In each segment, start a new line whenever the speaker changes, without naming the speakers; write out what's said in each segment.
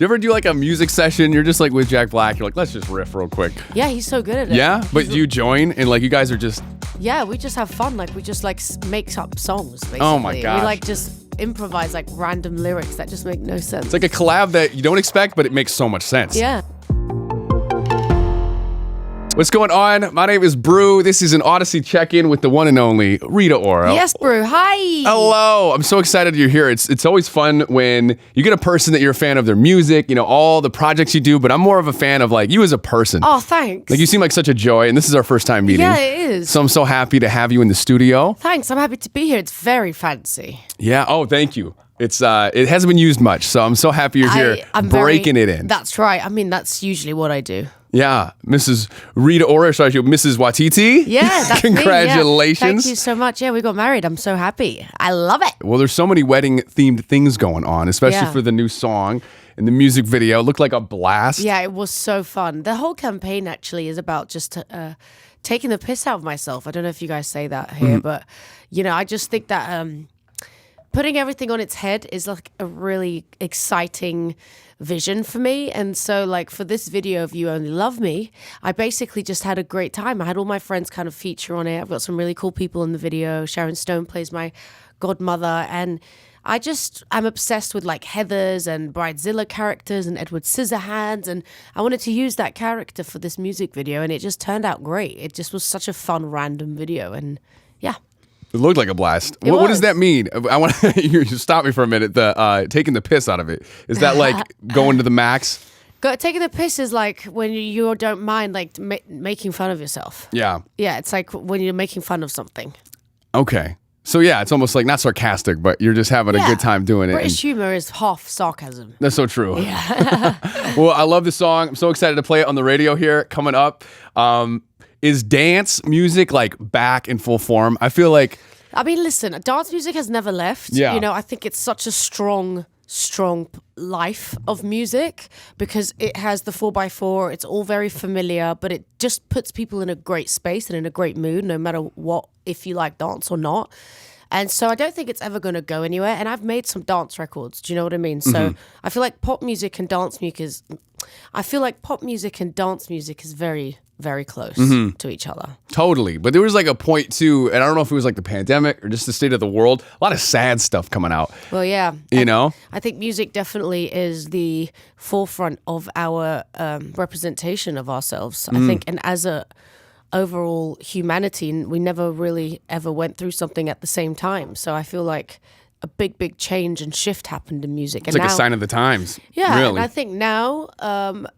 you ever do like a music session? You're just like with Jack Black. You're like, let's just riff real quick.
Yeah, he's so good at it.
Yeah, but you join and like you guys are just.
Yeah, we just have fun. Like we just like make up songs. Basically.
Oh my gosh.
We like just improvise like random lyrics that just make no sense.
It's like a collab that you don't expect, but it makes so much sense.
Yeah.
What's going on? My name is Brew. This is an Audacy check-in with the one and only Rita Ora.
Yes, Brew. Hi.
Hello. I'm so excited you're here. It's always fun when you get a person that you're a fan of their music, you know, all the projects you do, but I'm more of a fan of like you as a person.
Oh, thanks.
Like you seem like such a joy, and this is our first time meeting.
Yeah, it is.
So I'm so happy to have you in the studio.
Thanks. I'm happy to be here. It's very fancy.
Yeah. Oh, thank you. It hasn't been used much, so I'm so happy you're here breaking it in.
That's right. I mean, that's usually what I do.
Yeah, Mrs. Rita Ora, sorry, Mrs. Watiti.
Yeah, that's
Congratulations.
Me, yeah. Thank you so much. Yeah, we got married. I'm so happy. I love it.
Well, there's so many wedding-themed things going on, especially for the new song and the music video. It looked like a blast.
Yeah, it was so fun. The whole campaign actually is about just taking the piss out of myself. I don't know if you guys say that here, but, you know, I just think that putting everything on its head is like a really exciting vision for me. And so like for this video of You Only Love Me, I basically just had a great time. I had all my friends kind of feature on it. I've got some really cool people in the video. Sharon Stone plays my godmother, and I'm obsessed with like Heathers and Bridezilla characters and Edward Scissorhands, and I wanted to use that character for this music video, and it just turned out great. It just was such a fun random video, and yeah.
It looked like a blast. What does that mean? I want you to stop me for a minute. The taking the piss out of it, is that like going to the max?
Taking the piss is like when you don't mind like making fun of yourself.
Yeah.
Yeah, it's like when you're making fun of something.
Okay. So yeah, it's almost like not sarcastic, but you're just having a good time doing it.
British humor is half sarcasm.
That's so true.
Yeah.
Well, I love this song. I'm so excited to play it on the radio here coming up. Is dance music like back in full form? I feel like.
I mean, listen, dance music has never left.
Yeah.
You know, I think it's such a strong life of music because it has the 4x4. It's all very familiar, but it just puts people in a great space and in a great mood, no matter what, if you like dance or not. And so I don't think it's ever going to go anywhere. And I've made some dance records. Do you know what I mean? So I feel like pop music and dance music is very, very close to each other.
Totally. But there was like a point too, and I don't know if it was like the pandemic or just the state of the world, a lot of sad stuff coming out.
Well, yeah.
You know?
I think music definitely is the forefront of our representation of ourselves. I think, and as a overall humanity, we never really ever went through something at the same time. So I feel like a big change and shift happened in music.
It's like a sign of the times.
Yeah,
really.
And I think now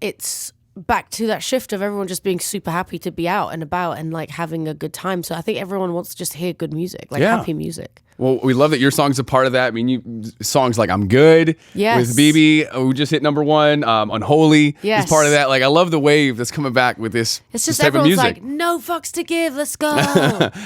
it's back to that shift of everyone just being super happy to be out and about and like having a good time. So I think everyone wants to just hear good music, like happy music.
Well, we love that your song's a part of that. I mean, songs like I'm Good with BB, who just hit #1, Unholy is part of that. Like, I love the wave that's coming back with this,
it's just
this type of music.
like, no fucks to give, let's go.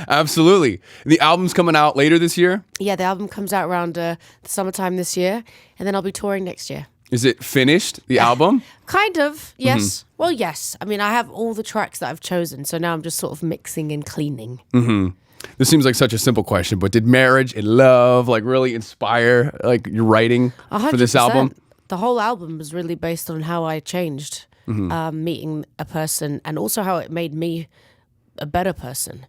Absolutely. The album's coming out later this year?
Yeah, the album comes out around the summertime this year, and then I'll be touring next year.
Is it finished, the album?
Kind of, yes. Well, yes. I mean, I have all the tracks that I've chosen, so now I'm just sort of mixing and cleaning.
This seems like such a simple question, but did marriage and love like really inspire like your writing
100%.
for this album?
The whole album was really based on how I changed meeting a person, and also how it made me a better person.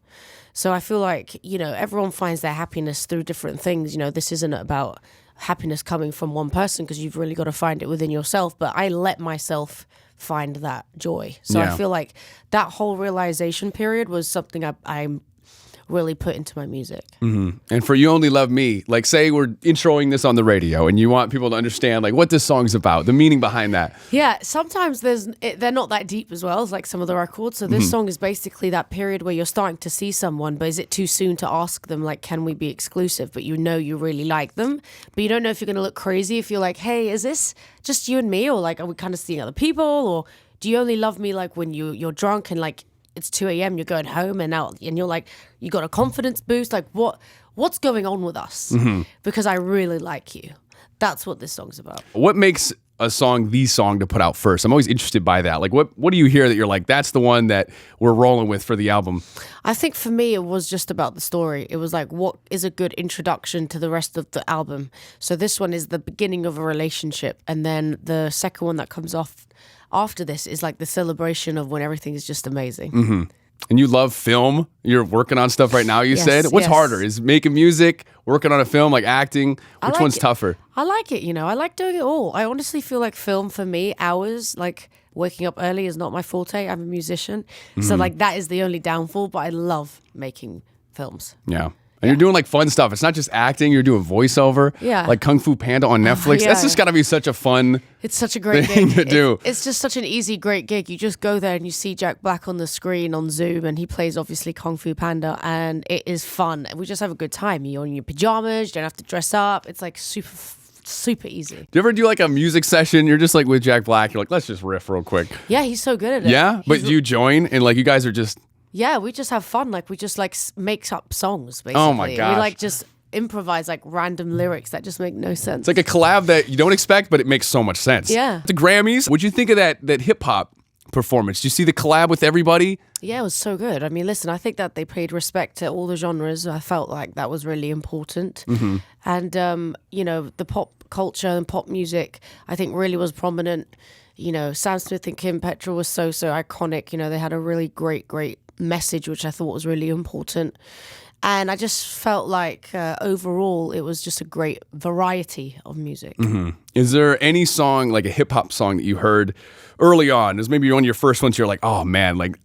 So I feel like, you know, everyone finds their happiness through different things. You know, this isn't about happiness coming from one person because you've really got to find it within yourself. But I let myself find that joy. So I feel like that whole realization period was something I really put into my music.
And for You Only Love Me, like say we're introing this on the radio and you want people to understand like what this song's about, the meaning behind that.
Yeah, sometimes they're not that deep as well as like some of the records. So this song is basically that period where you're starting to see someone, but is it too soon to ask them like, can we be exclusive? But you know you really like them, but you don't know if you're going to look crazy if you're like, hey, is this just you and me? Or like, are we kind of seeing other people? Or do you only love me like when you're drunk and like it's 2 a.m. you're going home and you're like, you got a confidence boost, like what's going on with us? Because I really like you. That's what this song's about.
What makes a song the song to put out first? I'm always interested by that. Like, what do you hear that you're like, that's the one that we're rolling with for the album?
I think for me, it was just about the story. It was like, what is a good introduction to the rest of the album? So this one is the beginning of a relationship. And then the second one that comes off after this is like the celebration of when everything is just amazing.
Mm-hmm. And you love film. You're working on stuff right now, you said. What's harder? Is making music, working on a film, like acting? Which one's tougher?
I like it, I like doing it all. I honestly feel like film for me, hours, like waking up early is not my forte. I'm a musician. So like that is the only downfall, but I love making films.
Yeah. And you're doing like fun stuff. It's not just acting. You're doing voiceover.
Yeah.
Like Kung Fu Panda on Netflix. That's just got to be such a fun
It's such a great
thing
gig.
to do.
It's just such an easy, great gig. You just go there and you see Jack Black on the screen on Zoom, and he plays obviously Kung Fu Panda, and it is fun. We just have a good time. You're in your pajamas. You don't have to dress up. It's like super easy.
Do you ever do like a music session? You're just like with Jack Black. You're like, let's just riff real quick.
Yeah, he's so good at it.
Yeah? But do you join and like you guys are just...
Yeah, we just have fun. Like we just like make up songs, basically.
Oh my gosh.
We like just improvise like random lyrics that just make no sense.
It's like a collab that you don't expect, but it makes so much sense.
Yeah.
The Grammys, what'd you think of that hip hop performance? Did you see the collab with everybody?
Yeah, it was so good. I mean, listen, I think that they paid respect to all the genres. I felt like that was really important. And, the pop culture and pop music, I think really was prominent. Sam Smith and Kim Pettrell was so iconic. They had a really great message, which I thought was really important. And I just felt like overall it was just a great variety of music.
Is there any song, like a hip hop song that you heard early on? Is maybe one of your first ones you're like, oh man, like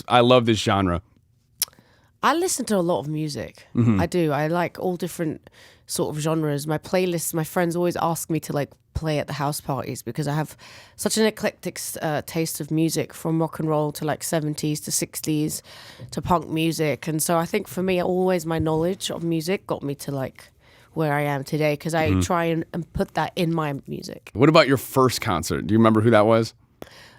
I love this genre?
I listen to a lot of music. I do. I like all different sort of genres. My playlists, my friends always ask me to like play at the house parties because I have such an eclectic taste of music, from rock and roll to like 70s to 60s to punk music. And so I think for me, always my knowledge of music got me to like where I am today, because I try and put that in my music.
What about your first concert? Do you remember who that was?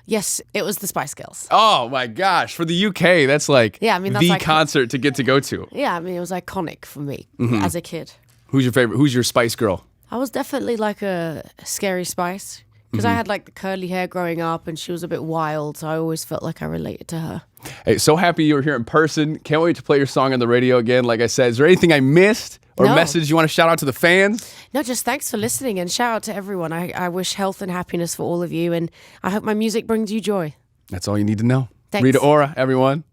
Yes, it was the Spice Girls.
Oh my gosh, for the UK, that's like
that's
the
like
concert to get to go to.
Yeah, I mean, it was iconic for me as a kid.
Who's your favorite? Who's your Spice Girl?
I was definitely like a Scary Spice, because I had like the curly hair growing up and she was a bit wild, so I always felt like I related to her. Hey,
so happy you were here in person. Can't wait to play your song on the radio again. Like I said, is there anything I missed or message you want to shout out to the fans?
No, just thanks for listening, and shout out to everyone. I wish health and happiness for all of you, and I hope my music brings you joy.
That's all you need to know.
Thanks.
Rita Ora, everyone.